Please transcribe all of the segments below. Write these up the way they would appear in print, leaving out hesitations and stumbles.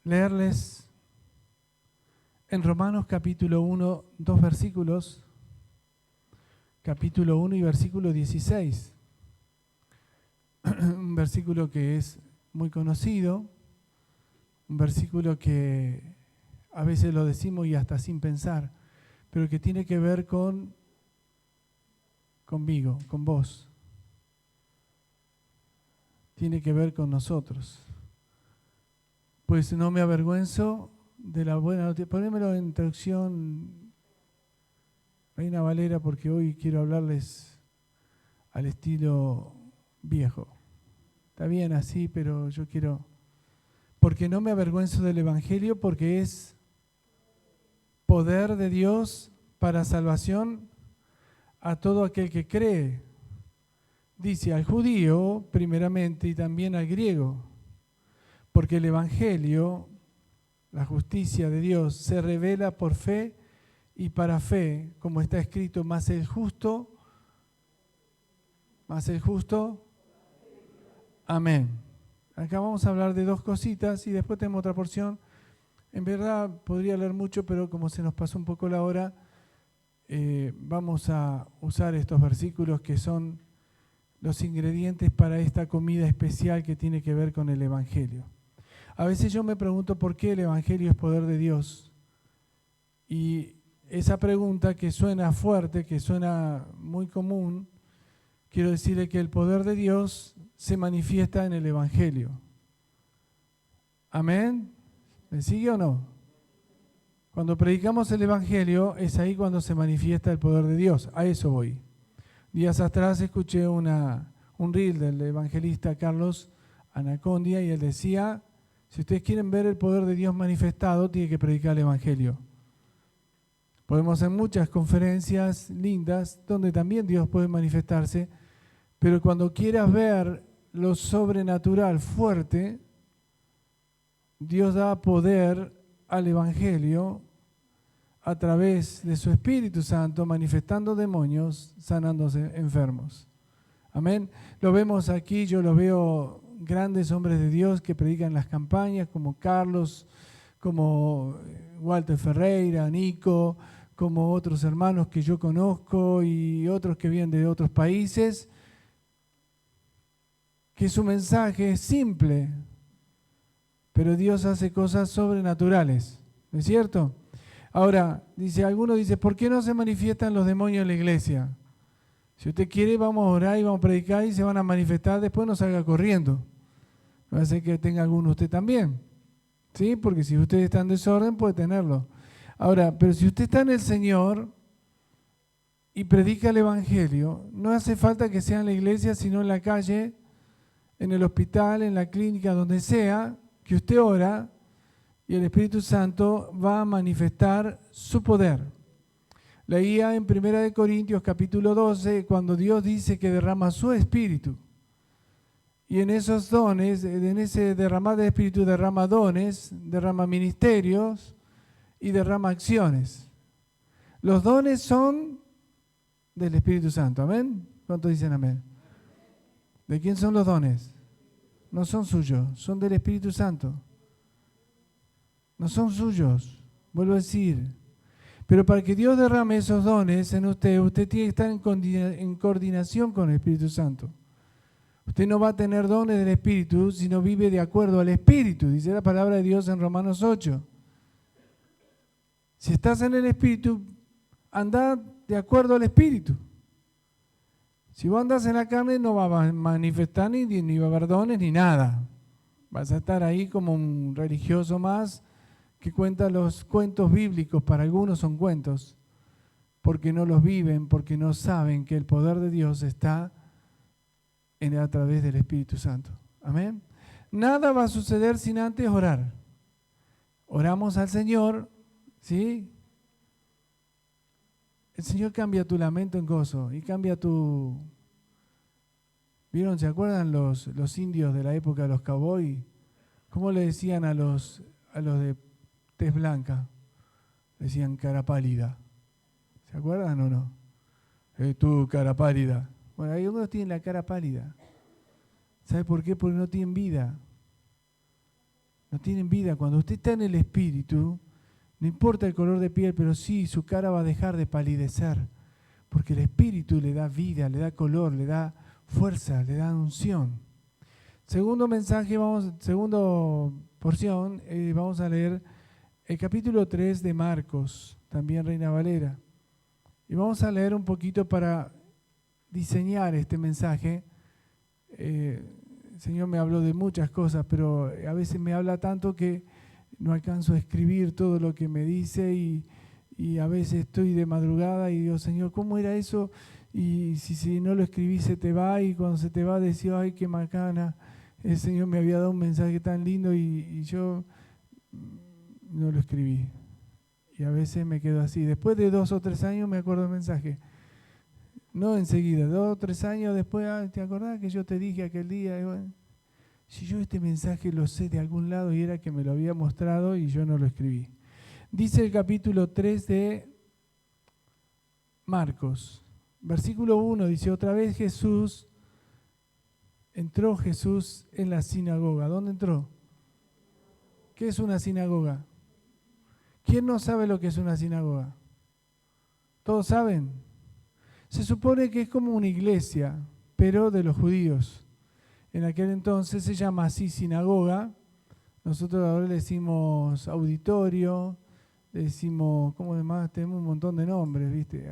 leerles en Romanos capítulo 1, 2 versículos, capítulo 1 y versículo 16. Un versículo que es muy conocido, un versículo que a veces lo decimos y hasta sin pensar, pero que tiene que ver conmigo, con vos. Tiene que ver con nosotros. Pues no me avergüenzo de la buena noticia. Ponémelo en traducción Reina Valera, porque hoy quiero hablarles al estilo viejo. Está bien así, pero yo quiero... Porque no me avergüenzo del Evangelio, porque es poder de Dios para salvación a todo aquel que cree. Dice al judío primeramente y también al griego. Porque el Evangelio, la justicia de Dios, se revela por fe y para fe, como está escrito, más el justo, amén. Acá vamos a hablar de dos cositas y después tenemos otra porción. En verdad podría leer mucho, pero como se nos pasó un poco la hora, vamos a usar estos versículos que son los ingredientes para esta comida especial que tiene que ver con el Evangelio. A veces yo me pregunto por qué el Evangelio es poder de Dios. Y esa pregunta que suena fuerte, que suena muy común, quiero decirle que el poder de Dios se manifiesta en el Evangelio. ¿Amén? ¿Me sigue o no? Cuando predicamos el Evangelio es ahí cuando se manifiesta el poder de Dios. A eso voy. Días atrás escuché un reel del evangelista Carlos Anacondia y él decía, si ustedes quieren ver el poder de Dios manifestado, tienen que predicar el Evangelio. Podemos hacer muchas conferencias lindas donde también Dios puede manifestarse, pero cuando quieras ver lo sobrenatural fuerte, Dios da poder al Evangelio a través de su Espíritu Santo, manifestando demonios, sanándose enfermos. Amén. Lo vemos aquí, yo lo veo grandes hombres de Dios que predican las campañas, como Carlos, como Walter Ferreira, Nico, como otros hermanos que yo conozco y otros que vienen de otros países, que su mensaje es simple, pero Dios hace cosas sobrenaturales, ¿no es cierto? Ahora, alguno dice, ¿por qué no se manifiestan los demonios en la iglesia? Si usted quiere, vamos a orar y vamos a predicar y se van a manifestar, después no salga corriendo. Va a ser que tenga alguno usted también, ¿sí? Porque si usted está en desorden, puede tenerlo. Ahora, pero si usted está en el Señor y predica el Evangelio, no hace falta que sea en la iglesia, sino en la calle, en el hospital, en la clínica, donde sea, que usted ora y el Espíritu Santo va a manifestar su poder. Leía en 1 Corintios capítulo 12, cuando Dios dice que derrama su Espíritu. Y en esos dones, en ese derramar de Espíritu, derrama dones, derrama ministerios y derrama acciones. Los dones son del Espíritu Santo, ¿amén? ¿Cuántos dicen amén? ¿De quién son los dones? No son suyos, son del Espíritu Santo. No son suyos, vuelvo a decir. Pero para que Dios derrame esos dones en usted, usted tiene que estar en coordinación con el Espíritu Santo. Usted no va a tener dones del Espíritu si no vive de acuerdo al Espíritu, dice la palabra de Dios en Romanos 8. Si estás en el Espíritu, anda de acuerdo al Espíritu. Si vos andás en la carne, no va a manifestar ni va a haber dones ni nada. Vas a estar ahí como un religioso más que cuenta los cuentos bíblicos. Para algunos son cuentos, porque no los viven, porque no saben que el poder de Dios está a través del Espíritu Santo. Amén. Nada va a suceder sin antes orar. Oramos al Señor, ¿sí? El Señor cambia tu lamento en gozo y cambia tu... ¿Vieron? ¿Se acuerdan los indios de la época de los cowboys? ¿Cómo le decían a los de tez blanca? Decían cara pálida. ¿Se acuerdan o no? Tú, cara pálida. Bueno, hay algunos tienen la cara pálida. ¿Sabe por qué? Porque no tienen vida. no tienen vida. Cuando usted está en el Espíritu, no importa el color de piel, pero sí, su cara va a dejar de palidecer, porque el Espíritu le da vida, le da color, le da fuerza, le da unción. Segundo mensaje, segundo porción, vamos a leer el capítulo 3 de Marcos, también Reina Valera. Y vamos a leer un poquito para diseñar este mensaje. El Señor me habló de muchas cosas, pero a veces me habla tanto que no alcanzo a escribir todo lo que me dice y a veces estoy de madrugada y digo, Señor, ¿cómo era eso? Y si no lo escribí se te va, y cuando se te va decís, ay, qué macana, el Señor me había dado un mensaje tan lindo y yo no lo escribí. Y a veces me quedo así. Después de 2 o 3 años me acuerdo del mensaje. No enseguida, 2 o 3 años después, ¿te acordás que yo te dije aquel día? Y bueno, si yo este mensaje lo sé de algún lado y era que me lo había mostrado y yo no lo escribí. Dice el capítulo 3 de Marcos, versículo 1, dice, otra vez entró Jesús en la sinagoga. ¿Dónde entró? ¿Qué es una sinagoga? ¿Quién no sabe lo que es una sinagoga? ¿Todos saben? Se supone que es como una iglesia, pero de los judíos. En aquel entonces se llama así sinagoga. Nosotros ahora le decimos auditorio, le decimos, ¿cómo demás? Tenemos un montón de nombres, ¿viste?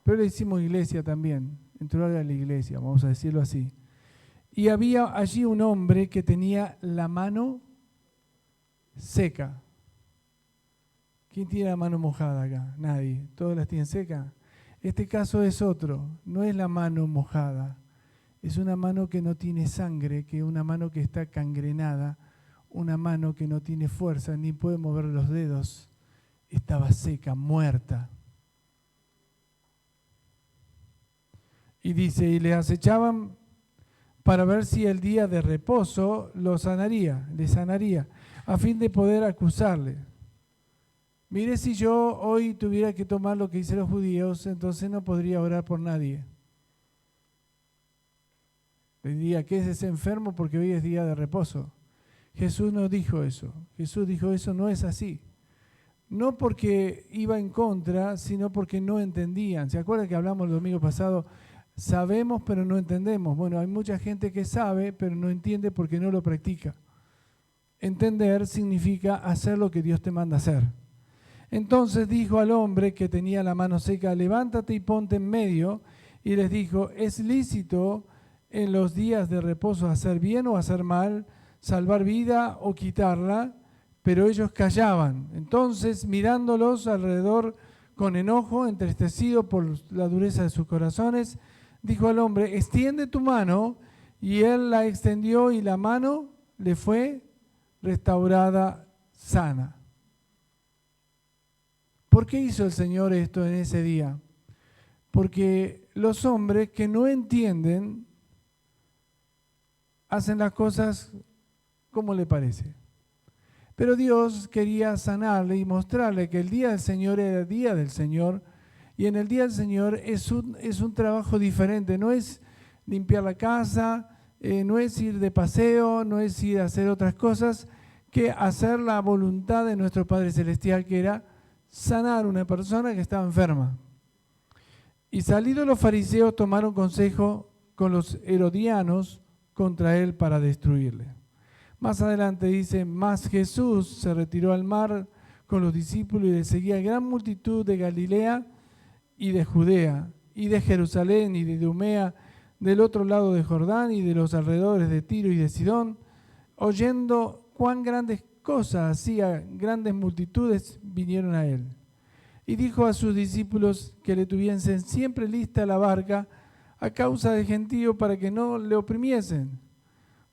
Pero le decimos iglesia también. Entró a la iglesia, vamos a decirlo así. Y había allí un hombre que tenía la mano seca. ¿Quién tiene la mano mojada acá? Nadie. ¿Todos las tienen seca? Este caso es otro. No es la mano mojada. Es una mano que no tiene sangre, que es una mano que está cangrenada, una mano que no tiene fuerza, ni puede mover los dedos. Estaba seca, muerta. Y dice, y le acechaban para ver si el día de reposo le sanaría, a fin de poder acusarle. Mire, si yo hoy tuviera que tomar lo que dicen los judíos, entonces no podría orar por nadie. Le diría que es ese enfermo porque hoy es día de reposo. Jesús no dijo eso. Jesús dijo, eso no es así. No porque iba en contra, sino porque no entendían. ¿Se acuerdan que hablamos el domingo pasado? Sabemos pero no entendemos. Bueno, hay mucha gente que sabe pero no entiende porque no lo practica. Entender significa hacer lo que Dios te manda hacer. Entonces dijo al hombre que tenía la mano seca, levántate y ponte en medio. Y les dijo, ¿es lícito en los días de reposo hacer bien o hacer mal, salvar vida o quitarla? Pero ellos callaban. Entonces, mirándolos alrededor con enojo, entristecido por la dureza de sus corazones, dijo al hombre, extiende tu mano. Y él la extendió y la mano le fue restaurada sana. ¿Por qué hizo el Señor esto en ese día? Porque los hombres que no entienden hacen las cosas como le parece. Pero Dios quería sanarle y mostrarle que el día del Señor era el día del Señor, y en el día del Señor es un trabajo diferente. No es limpiar la casa, no es ir de paseo, no es ir a hacer otras cosas, que hacer la voluntad de nuestro Padre Celestial, que era sanar a una persona que estaba enferma. Y salidos los fariseos tomaron consejo con los herodianos contra él para destruirle. Más adelante dice, mas Jesús se retiró al mar con los discípulos y le seguía gran multitud de Galilea y de Judea y de Jerusalén y de Idumea, del otro lado de Jordán y de los alrededores de Tiro y de Sidón, oyendo cuán grandes cosas hacía, grandes multitudes vinieron a él. Y dijo a sus discípulos que le tuviesen siempre lista la barca a causa del gentío para que no le oprimiesen,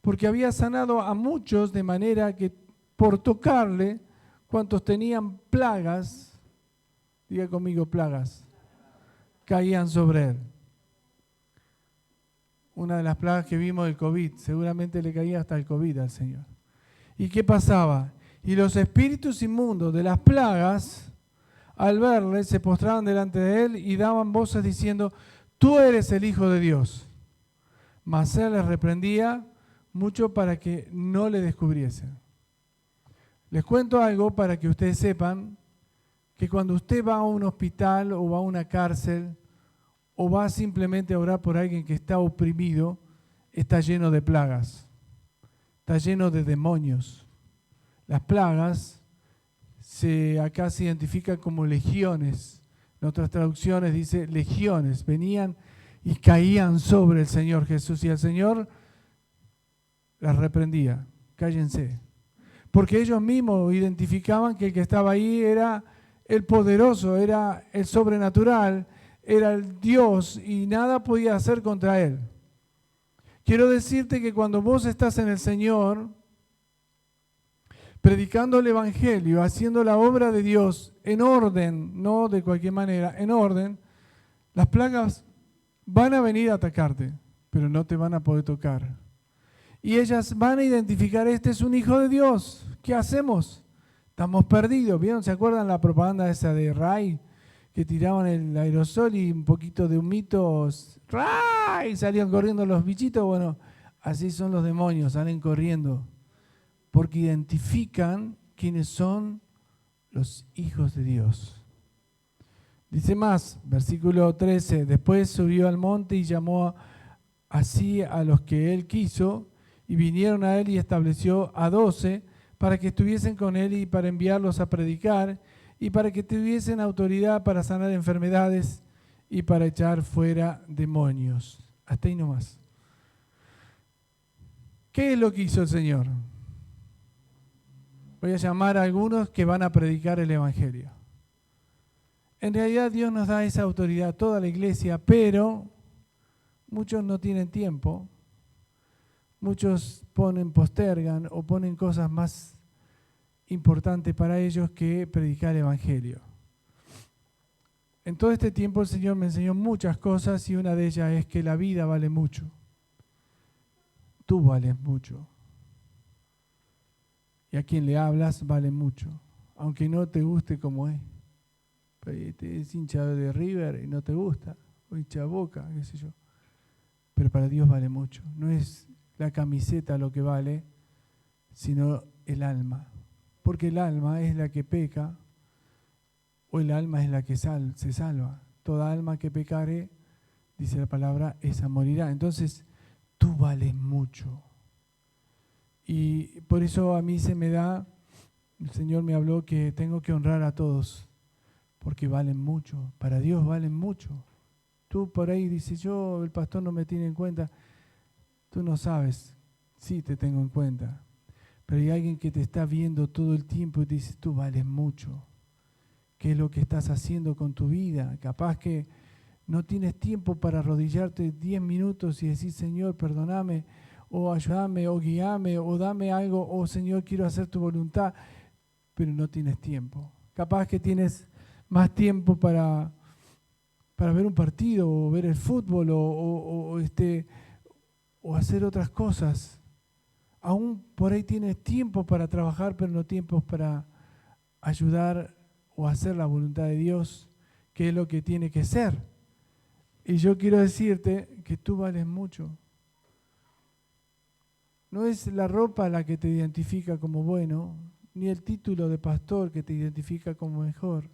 porque había sanado a muchos de manera que por tocarle, cuantos tenían plagas, diga conmigo plagas, caían sobre él. Una de las plagas que vimos del COVID, seguramente le caía hasta el COVID al Señor. ¿Y qué pasaba? Y los espíritus inmundos de las plagas, al verle, se postraban delante de él y daban voces diciendo, tú eres el Hijo de Dios. Mas él les reprendía mucho para que no le descubriesen. Les cuento algo para que ustedes sepan que cuando usted va a un hospital o va a una cárcel o va simplemente a orar por alguien que está oprimido, está lleno de plagas, está lleno de demonios. Las plagas acá se identifican como legiones. En otras traducciones dice legiones, venían y caían sobre el Señor Jesús y el Señor las reprendía, cállense. Porque ellos mismos identificaban que el que estaba ahí era el poderoso, era el sobrenatural, era el Dios y nada podía hacer contra él. Quiero decirte que cuando vos estás en el Señor, predicando el Evangelio, haciendo la obra de Dios en orden, no de cualquier manera, en orden, las plagas van a venir a atacarte, pero no te van a poder tocar. Y ellas van a identificar, este es un hijo de Dios. ¿Qué hacemos? Estamos perdidos. ¿Vieron? ¿Se acuerdan la propaganda esa de Ray? Que tiraban el aerosol y un poquito de humitos. ¡Ray! Salían corriendo los bichitos. Bueno, así son los demonios, salen corriendo. Porque identifican quiénes son los hijos de Dios. Dice más, versículo 13. Después subió al monte y llamó así a los que él quiso. Y vinieron a él y estableció a 12 para que estuviesen con él y para enviarlos a predicar y para que tuviesen autoridad para sanar enfermedades y para echar fuera demonios. Hasta ahí nomás. ¿Qué es lo que hizo el Señor? Voy a llamar a algunos que van a predicar el Evangelio. En realidad Dios nos da esa autoridad a toda la iglesia, pero muchos no tienen tiempo. Muchos postergan o ponen cosas más importantes para ellos que predicar el Evangelio. En todo este tiempo el Señor me enseñó muchas cosas y una de ellas es que la vida vale mucho. Tú vales mucho. Y a quien le hablas vale mucho, aunque no te guste como es. Es hincha de River y no te gusta, o hincha de Boca, qué sé yo. Pero para Dios vale mucho. No es la camiseta lo que vale, sino el alma. Porque el alma es la que peca, o el alma es la que se salva. Toda alma que pecare, dice la palabra, esa morirá. Entonces, tú vales mucho. Y por eso a mí el Señor me habló que tengo que honrar a todos, porque valen mucho. Para Dios valen mucho. Tú por ahí dices, el pastor no me tiene en cuenta. Tú no sabes, sí te tengo en cuenta, pero hay alguien que te está viendo todo el tiempo y te dice, tú vales mucho. ¿Qué es lo que estás haciendo con tu vida? Capaz que no tienes tiempo para arrodillarte 10 minutos y decir, Señor, perdóname, o ayúdame, o guíame, o dame algo, o Señor, quiero hacer tu voluntad, pero no tienes tiempo. Capaz que tienes más tiempo para ver un partido, o ver el fútbol, o hacer otras cosas. Aún por ahí tienes tiempo para trabajar, pero no tiempos para ayudar o hacer la voluntad de Dios, que es lo que tiene que ser. Y yo quiero decirte que tú vales mucho. No es la ropa la que te identifica como bueno, ni el título de pastor que te identifica como mejor.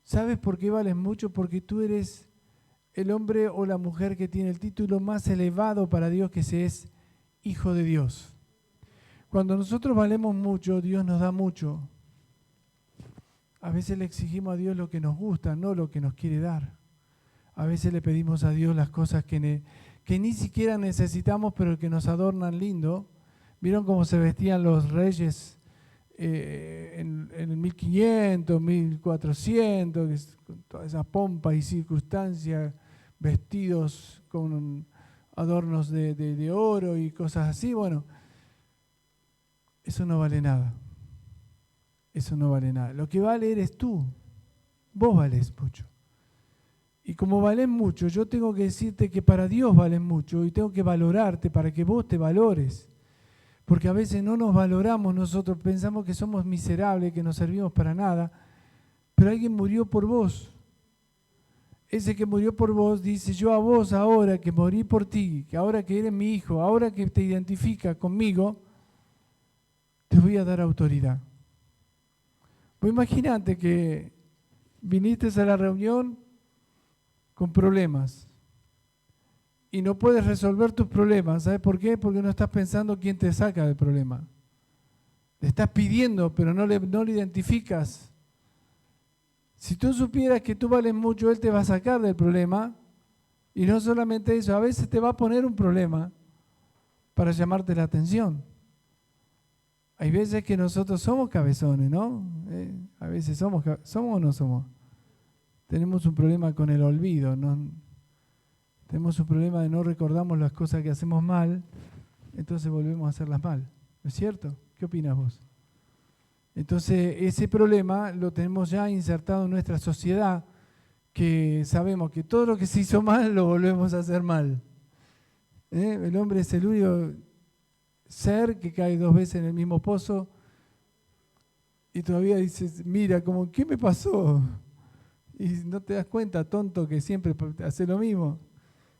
¿Sabes por qué vales mucho? Porque tú eres el hombre o la mujer que tiene el título más elevado para Dios, que se es Hijo de Dios. Cuando nosotros valemos mucho, Dios nos da mucho. A veces le exigimos a Dios lo que nos gusta, no lo que nos quiere dar. A veces le pedimos a Dios las cosas que ni siquiera necesitamos, pero que nos adornan lindo. ¿Vieron cómo se vestían los reyes en el 1500, 1400, con toda esa pompa y circunstancia, vestidos con adornos de oro y cosas así? Bueno, eso no vale nada. Eso no vale nada. Lo que vale eres tú. Vos valés mucho. Y como valés mucho, yo tengo que decirte que para Dios vales mucho y tengo que valorarte para que vos te valores. Porque a veces no nos valoramos nosotros, pensamos que somos miserables, que no servimos para nada, pero alguien murió por vos. ese que murió por vos, dice, yo a vos ahora que morí por ti, que ahora que eres mi hijo, ahora que te identifica conmigo, te voy a dar autoridad. Vos imaginate que viniste a la reunión con problemas y no puedes resolver tus problemas. ¿Sabes por qué? Porque no estás pensando quién te saca del problema. Le estás pidiendo, pero no le identificas. Si tú supieras que tú vales mucho, Él te va a sacar del problema. Y no solamente eso, a veces te va a poner un problema para llamarte la atención. Hay veces que nosotros somos cabezones, ¿no? A veces somos o no somos. Tenemos un problema con el olvido, ¿no? Tenemos un problema de no recordamos las cosas que hacemos mal, entonces volvemos a hacerlas mal. ¿No es cierto? ¿Qué opinas vos? Entonces, ese problema lo tenemos ya insertado en nuestra sociedad, que sabemos que todo lo que se hizo mal lo volvemos a hacer mal. El hombre es el único ser que cae 2 veces en el mismo pozo y todavía dices, mira, como, ¿qué me pasó? Y no te das cuenta, tonto, que siempre hace lo mismo.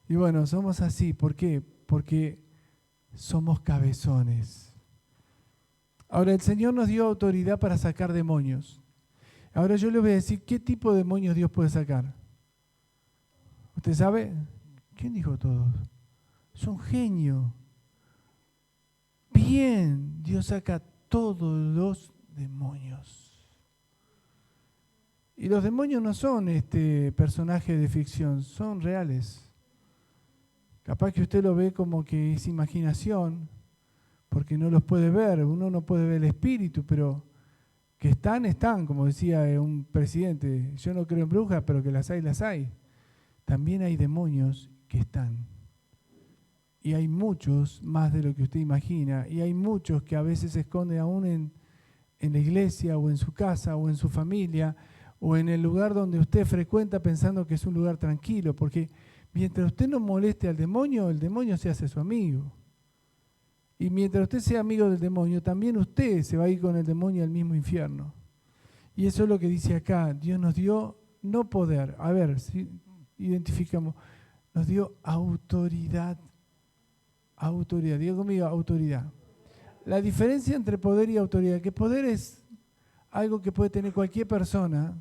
Y bueno, somos así. ¿Por qué? Porque somos cabezones. Ahora, el Señor nos dio autoridad para sacar demonios. Ahora yo les voy a decir qué tipo de demonios Dios puede sacar. ¿Usted sabe? ¿Quién dijo todos? Es un genio. Bien, Dios saca todos los demonios. Y los demonios no son personajes de ficción, son reales. Capaz que usted lo ve como que es imaginación, porque no los puede ver, uno no puede ver el espíritu, pero que están, como decía un presidente, yo no creo en brujas, pero que las hay. También hay demonios que están. Y hay muchos más de lo que usted imagina, y hay muchos que a veces se esconden aún en la iglesia, o en su casa, o en su familia, o en el lugar donde usted frecuenta pensando que es un lugar tranquilo, porque mientras usted no moleste al demonio, el demonio se hace su amigo. Y mientras usted sea amigo del demonio, también usted se va a ir con el demonio al mismo infierno. Y eso es lo que dice acá. Dios nos dio no poder. A ver, si identificamos. Nos dio autoridad. Autoridad. Diga conmigo, autoridad. La diferencia entre poder y autoridad, que poder es algo que puede tener cualquier persona.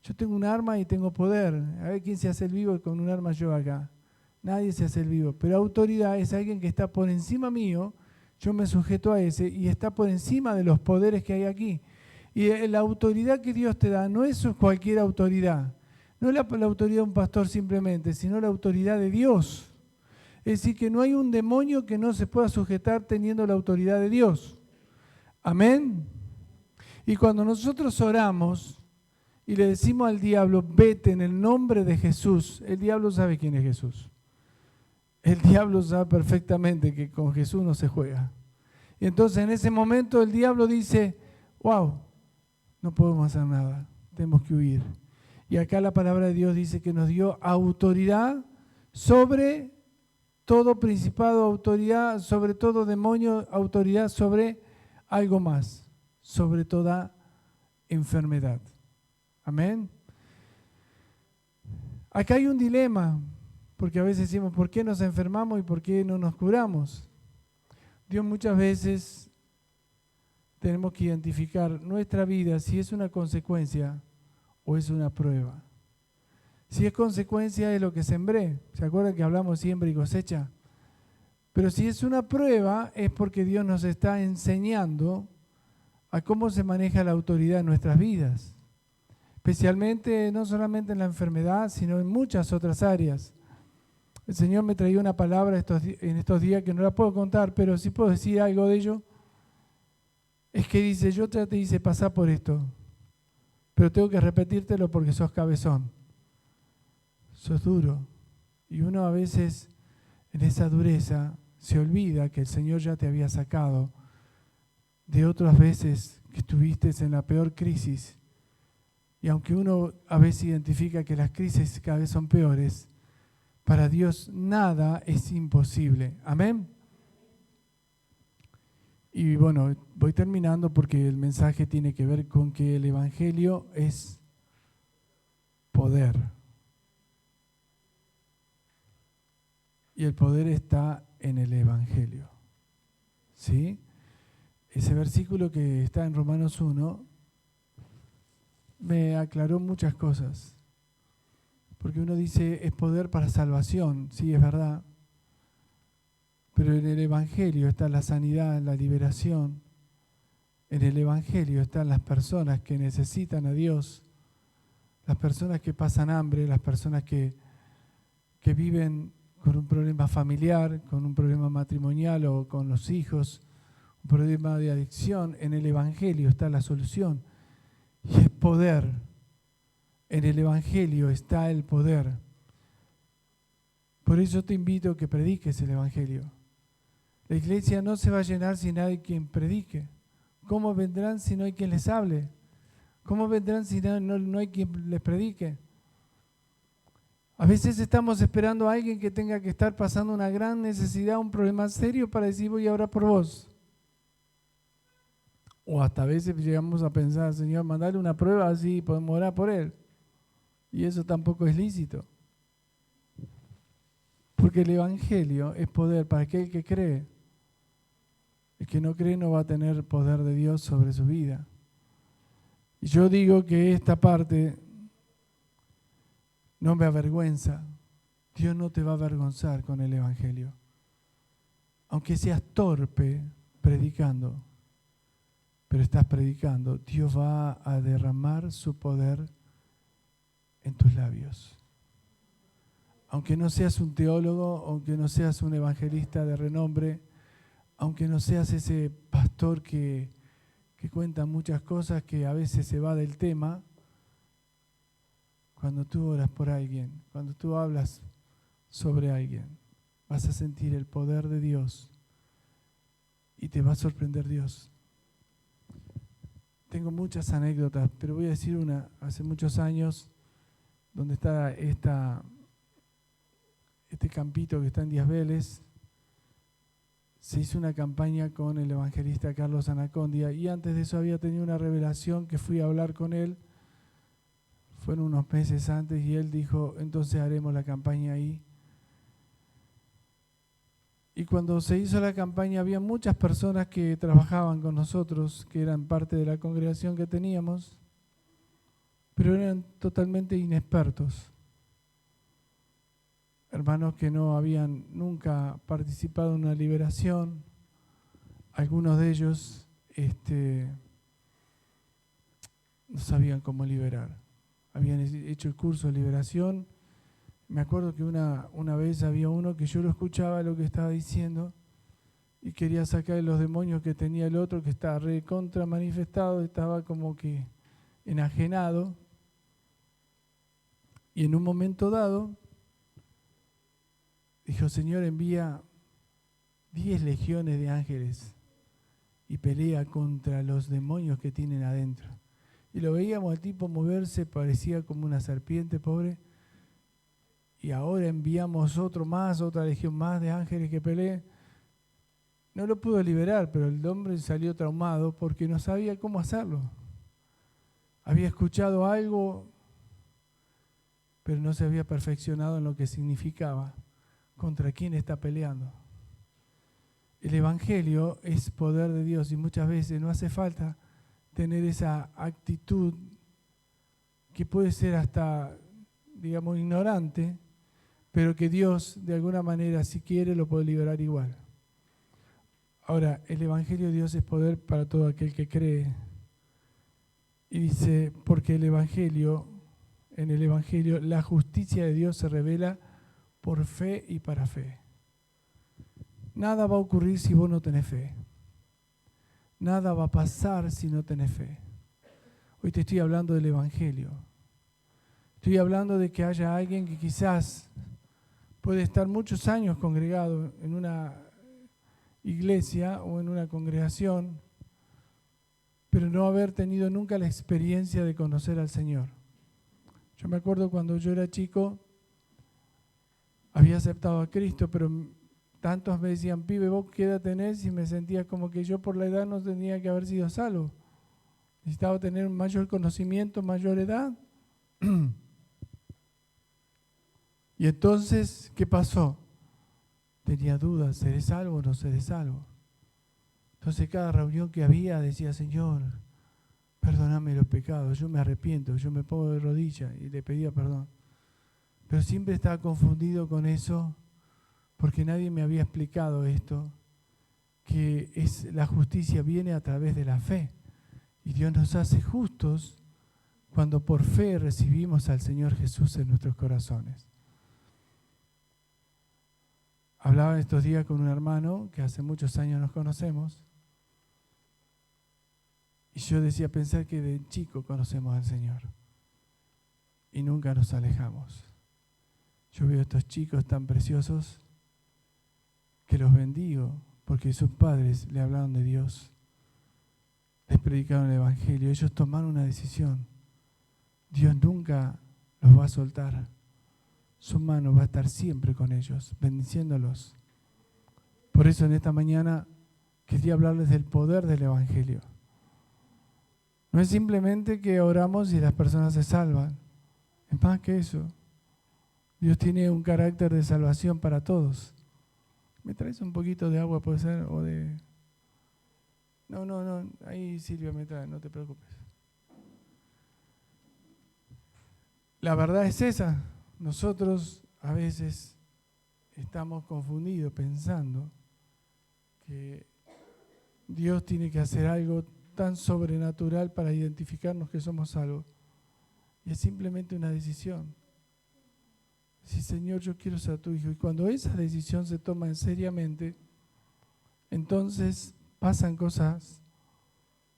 Yo tengo un arma y tengo poder. A ver quién se hace el vivo con un arma yo acá. Nadie se hace el vivo. Pero autoridad es alguien que está por encima mío, yo me sujeto a ese y está por encima de los poderes que hay aquí. Y la autoridad que Dios te da no es cualquier autoridad. No es la autoridad de un pastor simplemente, sino la autoridad de Dios. Es decir, que no hay un demonio que no se pueda sujetar teniendo la autoridad de Dios. Amén. Y cuando nosotros oramos y le decimos al diablo, vete en el nombre de Jesús, el diablo sabe quién es Jesús. El diablo sabe perfectamente que con Jesús no se juega. Y entonces en ese momento el diablo dice, wow, no podemos hacer nada, tenemos que huir. Y acá la palabra de Dios dice que nos dio autoridad sobre todo principado, autoridad sobre todo demonio, autoridad sobre algo más, sobre toda enfermedad. Amén. Acá hay un dilema, porque a veces decimos, ¿por qué nos enfermamos y por qué no nos curamos? Dios muchas veces tenemos que identificar nuestra vida si es una consecuencia o es una prueba. Si es consecuencia de lo que sembré, ¿se acuerdan que hablamos siembra y cosecha? Pero si es una prueba es porque Dios nos está enseñando a cómo se maneja la autoridad en nuestras vidas. Especialmente no solamente en la enfermedad, sino en muchas otras áreas. El Señor me traía una palabra en estos días que no la puedo contar, pero sí puedo decir algo de ello. Es que dice, yo te hice pasar por esto, pero tengo que repetírtelo porque sos cabezón. Sos duro. Y uno a veces en esa dureza se olvida que el Señor ya te había sacado de otras veces que estuviste en la peor crisis. Y aunque uno a veces identifica que las crisis cada vez son peores, para Dios nada es imposible. Amén. Y bueno, voy terminando porque el mensaje tiene que ver con que el Evangelio es poder. y el poder está en el Evangelio. ¿Sí? Ese versículo que está en Romanos 1 me aclaró muchas cosas. Porque uno dice, es poder para salvación, sí, es verdad. Pero en el Evangelio está la sanidad, la liberación. En el Evangelio están las personas que necesitan a Dios, las personas que pasan hambre, las personas que viven con un problema familiar, con un problema matrimonial o con los hijos, un problema de adicción. En el Evangelio está la solución y es poder. En el Evangelio está el poder. Por eso te invito a que prediques el Evangelio. La iglesia no se va a llenar si no hay quien predique. ¿Cómo vendrán si no hay quien les hable? ¿Cómo vendrán si no hay quien les predique? A veces estamos esperando a alguien que tenga que estar pasando una gran necesidad, un problema serio para decir voy a orar por vos. O hasta a veces llegamos a pensar, Señor, mandale una prueba así podemos orar por él. Y eso tampoco es lícito. Porque el Evangelio es poder para aquel que cree. El que no cree no va a tener poder de Dios sobre su vida. Y yo digo que esta parte no me avergüenza. Dios no te va a avergonzar con el Evangelio. Aunque seas torpe predicando, pero estás predicando, Dios va a derramar su poder en tus labios. Aunque no seas un teólogo, aunque no seas un evangelista de renombre, aunque no seas ese pastor que cuenta muchas cosas que a veces se va del tema, cuando tú oras por alguien, cuando tú hablas sobre alguien, vas a sentir el poder de Dios y te va a sorprender Dios. Tengo muchas anécdotas, pero voy a decir una. Hace muchos años, donde está este campito que está en Díaz Vélez, se hizo una campaña con el evangelista Carlos Anacondia y antes de eso había tenido una revelación que fui a hablar con él. Fueron unos meses antes y él dijo, entonces haremos la campaña ahí. Y cuando se hizo la campaña había muchas personas que trabajaban con nosotros, que eran parte de la congregación que teníamos, pero eran totalmente inexpertos. Hermanos que no habían nunca participado en una liberación, algunos de ellos no sabían cómo liberar. Habían hecho el curso de liberación. Me acuerdo que una vez había uno que yo lo escuchaba lo que estaba diciendo y quería sacar los demonios que tenía el otro, que estaba recontra manifestado, estaba como que enajenado. Y en un momento dado dijo, Señor, envía 10 legiones de ángeles y pelea contra los demonios que tienen adentro. Y lo veíamos al tipo moverse, parecía como una serpiente, pobre. Y ahora enviamos otra legión más de ángeles que peleen. No lo pudo liberar, pero el hombre salió traumado porque no sabía cómo hacerlo. Había escuchado algo, pero no se había perfeccionado en lo que significaba. ¿Contra quién está peleando? El Evangelio es poder de Dios y muchas veces no hace falta tener esa actitud que puede ser hasta, digamos, ignorante, pero que Dios, de alguna manera, si quiere, lo puede liberar igual. Ahora, el Evangelio de Dios es poder para todo aquel que cree. Y dice, porque en el Evangelio, la justicia de Dios se revela por fe y para fe. Nada va a ocurrir si vos no tenés fe. Nada va a pasar si no tenés fe. Hoy te estoy hablando del Evangelio. Estoy hablando de que haya alguien que quizás puede estar muchos años congregado en una iglesia o en una congregación, pero no haber tenido nunca la experiencia de conocer al Señor. Yo me acuerdo cuando yo era chico, había aceptado a Cristo, pero tantos me decían, pibe, ¿vos qué edad tenés? Y me sentía como que yo por la edad no tenía que haber sido salvo. Necesitaba tener un mayor conocimiento, mayor edad. Y entonces, ¿qué pasó? tenía dudas, ¿seré salvo o no seré salvo? Entonces cada reunión que había decía, Señor, perdóname los pecados, yo me arrepiento, yo me pongo de rodillas y le pedía perdón. Pero siempre estaba confundido con eso porque nadie me había explicado esto, que la justicia viene a través de la fe. Y Dios nos hace justos cuando por fe recibimos al Señor Jesús en nuestros corazones. Hablaba estos días con un hermano que hace muchos años nos conocemos. Y yo decía, pensar que de chico conocemos al Señor. Y nunca nos alejamos. Yo veo a estos chicos tan preciosos que los bendigo porque sus padres le hablaron de Dios. Les predicaron el Evangelio. Ellos tomaron una decisión. Dios nunca los va a soltar. Su mano va a estar siempre con ellos, bendiciéndolos. Por eso en esta mañana quería hablarles del poder del Evangelio. No es simplemente que oramos y las personas se salvan. Es más que eso. Dios tiene un carácter de salvación para todos. ¿Me traes un poquito de agua, puede ser? O de... No. Ahí Silvia me trae, no te preocupes. La verdad es esa. Nosotros a veces estamos confundidos pensando que Dios tiene que hacer algo tan sobrenatural para identificarnos que somos salvos. Y es simplemente una decisión. Sí, Señor, yo quiero ser tu hijo. Y cuando esa decisión se toma seriamente, entonces pasan cosas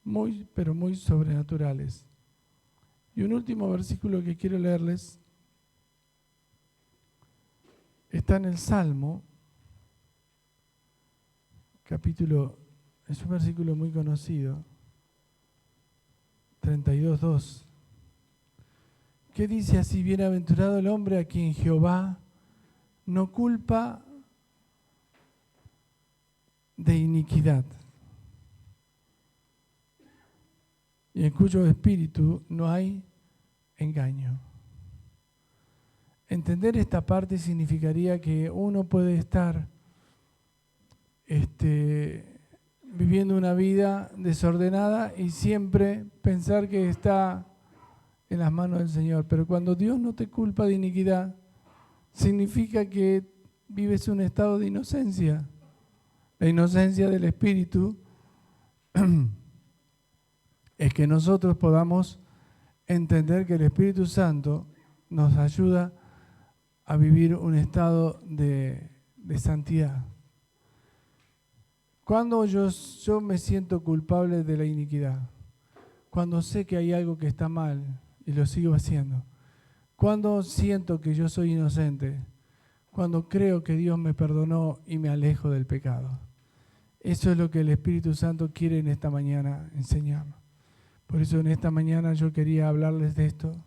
muy, pero muy sobrenaturales. Y un último versículo que quiero leerles está en el Salmo, capítulo, es un versículo muy conocido, 32:2. ¿Qué dice así? Bienaventurado el hombre a quien Jehová no culpa de iniquidad y en cuyo espíritu no hay engaño. Entender esta parte significaría que uno puede estar viviendo una vida desordenada y siempre pensar que está en las manos del Señor. Pero cuando Dios no te culpa de iniquidad, significa que vives un estado de inocencia. La inocencia del Espíritu es que nosotros podamos entender que el Espíritu Santo nos ayuda a vivir un estado de santidad. Cuando yo me siento culpable de la iniquidad, cuando sé que hay algo que está mal y lo sigo haciendo, cuando siento que yo soy inocente, cuando creo que Dios me perdonó y me alejo del pecado. Eso es lo que el Espíritu Santo quiere en esta mañana enseñarnos. Por eso en esta mañana yo quería hablarles de esto,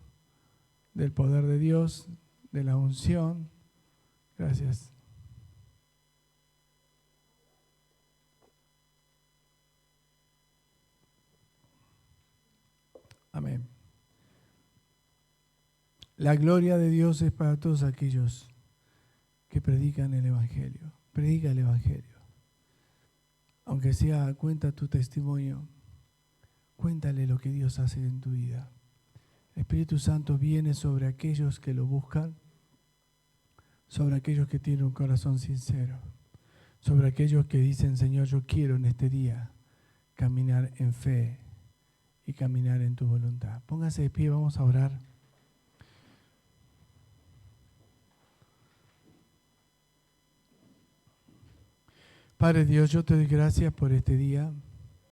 del poder de Dios, de la unción. Gracias. Amén. La gloria de Dios es para todos aquellos que predican el Evangelio. Predica el Evangelio. Aunque sea, cuenta tu testimonio. Cuéntale lo que Dios hace en tu vida. El Espíritu Santo viene sobre aquellos que lo buscan, sobre aquellos que tienen un corazón sincero, sobre aquellos que dicen, Señor, yo quiero en este día caminar en fe y caminar en tu voluntad. Póngase de pie, vamos a orar. Padre Dios, yo te doy gracias por este día.